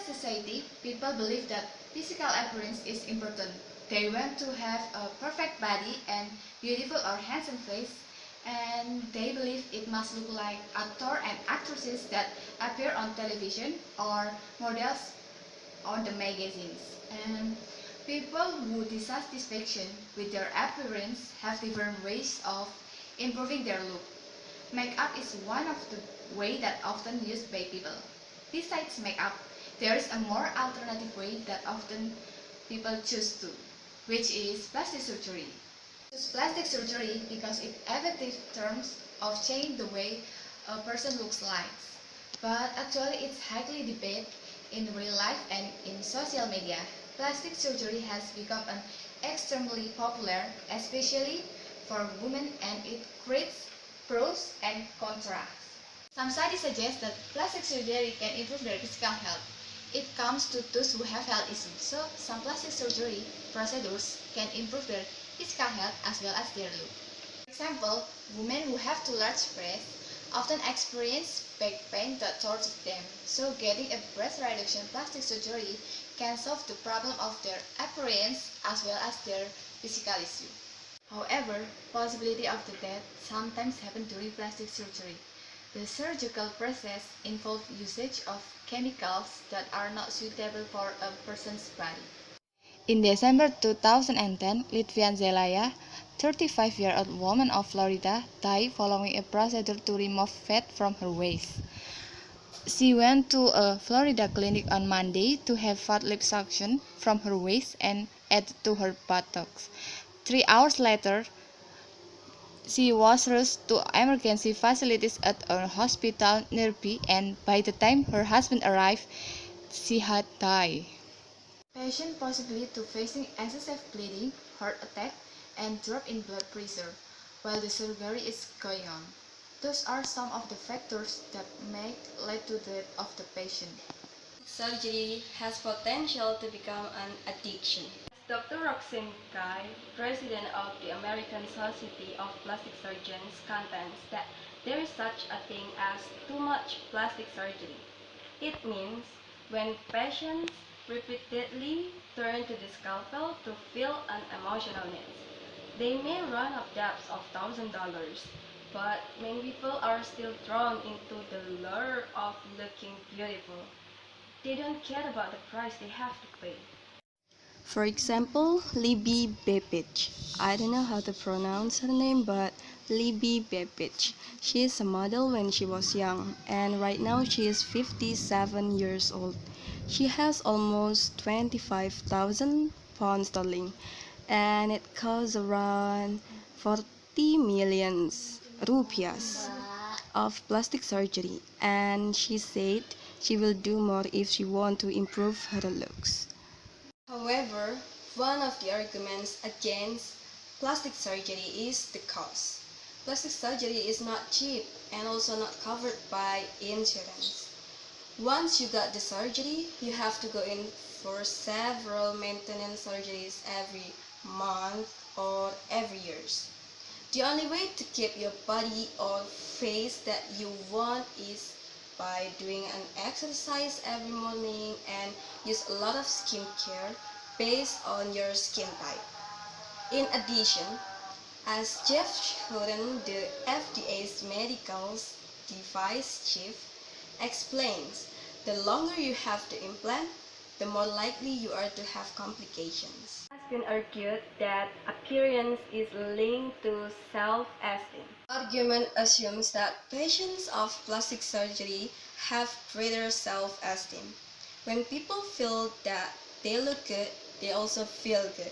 society, people believe that physical appearance is important. They want to have a perfect body and beautiful or handsome face, and they believe it must look like actors and actresses that appear on television or models on the magazines. And people who dissatisfaction with their appearance have different ways of improving their look. Makeup is one of the ways that often used by people. Besides makeup, there is a more alternative way that often people choose to, which is plastic surgery. Choose plastic surgery because it effective terms of change the way a person looks like. But actually it's highly debated in real life and in social media. Plastic surgery has become an extremely popular, especially for women, and it creates pros and contras. Some studies suggest that plastic surgery can improve their physical health. It comes to those who have health issues, so some plastic surgery procedures can improve their physical health as well as their look. For example, women who have too large breasts often experience back pain that tortures them, so getting a breast reduction plastic surgery can solve the problem of their appearance as well as their physical issue. However, possibility of the death sometimes happen during plastic surgery. The surgical process involves usage of chemicals that are not suitable for a person's body. In December 2010, Litvian Zelaya, 35-year-old woman of Florida, died following a procedure to remove fat from her waist. She went to a Florida clinic on Monday to have fat liposuction from her waist and added to her buttocks. 3 hours later, she was rushed to emergency facilities at a hospital nearby, and by the time her husband arrived, she had died. Patient possibly to facing excessive bleeding, heart attack, and drop in blood pressure while the surgery is going on. Those are some of the factors that may lead to the death of the patient. Surgery has potential to become an addiction. Dr. Roxanne Guy, president of the American Society of Plastic Surgeons, contends that there is such a thing as too much plastic surgery. It means when patients repeatedly turn to the scalpel to fill an emotional need. They may run up debts of $1,000, but many people are still drawn into the lure of looking beautiful. They don't care about the price they have to pay. For example, Libby Bepic. I don't know how to pronounce her name, but Libby Bepic. She is a model when she was young, and right now she is 57 years old. She has almost 25,000 pounds sterling, and it costs around 40 million rupiahs of plastic surgery, and she said she will do more if she want to improve her looks. However, one of the arguments against plastic surgery is the cost. Plastic surgery is not cheap and also not covered by insurance. Once you got the surgery, you have to go in for several maintenance surgeries every month or every years. The only way to keep your body or face that you want is by doing an exercise every morning and use a lot of skincare based on your skin type. In addition, as Jeff Schuren, the FDA's medical device chief, explains, the longer you have the implant, the more likely you are to have complications. It has been argued that appearance is linked to self-esteem. The argument assumes that patients of plastic surgery have greater self-esteem. When people feel that they look good, they also feel good.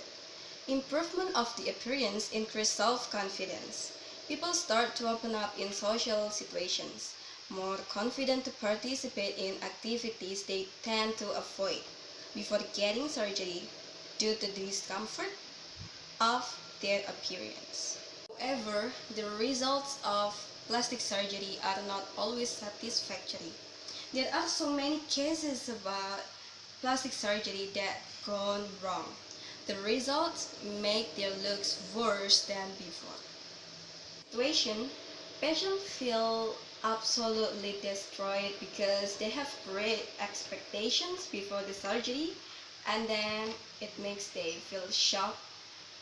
Improvement of the appearance increases self-confidence. People start to open up in social situations, more confident to participate in activities they tend to avoid before getting surgery due to the discomfort of their appearance. However, the results of plastic surgery are not always satisfactory. There are so many cases about plastic surgery that gone wrong. The results make their looks worse than before. Situation, patients feel absolutely destroyed because they have great expectations before the surgery, and then it makes them feel shock,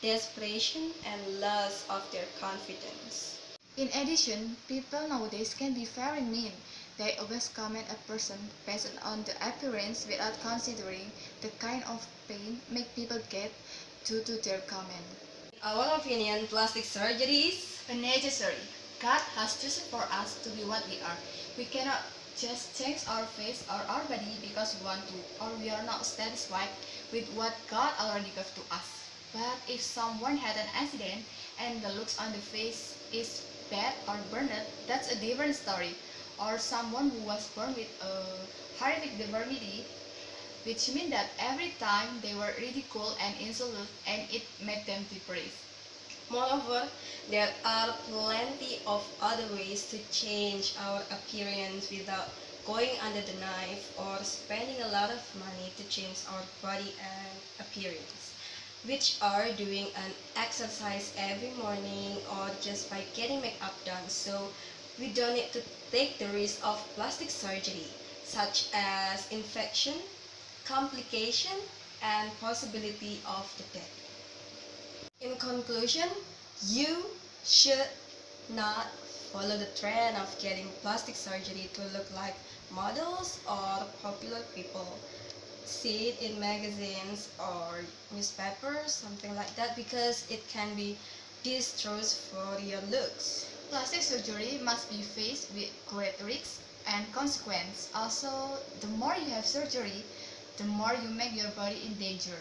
desperation, and loss of their confidence. In addition, people nowadays can be very mean. They always comment a person based on the appearance without considering the kind of pain make people get due to their comment. In our opinion, plastic surgery is Unnecessary. God has chosen for us to be what we are. We cannot just change our face or our body because we want to, or we are not satisfied with what God already gave to us. But if someone had an accident and the looks on the face is bad or burned, that's a different story. Or someone who was born with a horrific deformity, which means that every time they were ridiculed and insulted and it made them depressed. Moreover, there are plenty of other ways to change our appearance without going under the knife or spending a lot of money to change our body and appearance, which are doing an exercise every morning or just by getting makeup done. So we don't need to take the risk of plastic surgery, such as infection, complication, and possibility of the death. In conclusion, you should not follow the trend of getting plastic surgery to look like models or popular people. See it in magazines or newspapers, something like that, because it can be disastrous for your looks. Plastic surgery must be faced with great risks and consequence. Also, the more you have surgery, the more you make your body in danger.